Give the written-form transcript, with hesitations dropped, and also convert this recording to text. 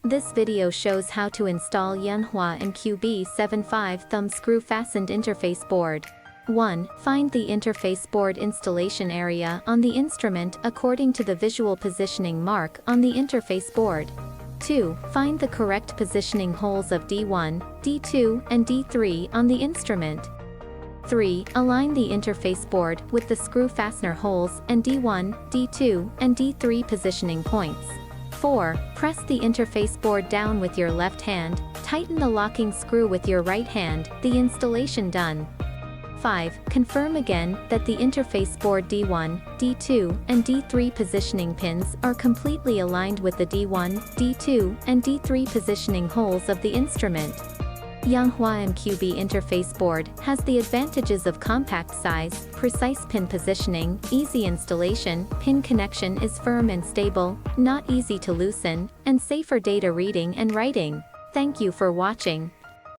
This video shows how to install Yanhua MQB-75 thumb screw fastened interface board. 1. Find the interface board installation area on the instrument according to the visual positioning mark on the interface board. 2. Find the correct positioning holes of D1, D2, and D3 on the instrument. 3. Align the interface board with the screw fastener holes and D1, D2, and D3 positioning points. 4. Press the interface board down with your left hand, tighten the locking screw with your right hand, the installation done. 5. Confirm again that the interface board D1, D2, and D3 positioning pins are completely aligned with the D1, D2, and D3 positioning holes of the instrument. Yanhua MQB interface board has the advantages of compact size, precise pin positioning, easy installation, pin connection is firm and stable, not easy to loosen, and safer data reading and writing. Thank you for watching.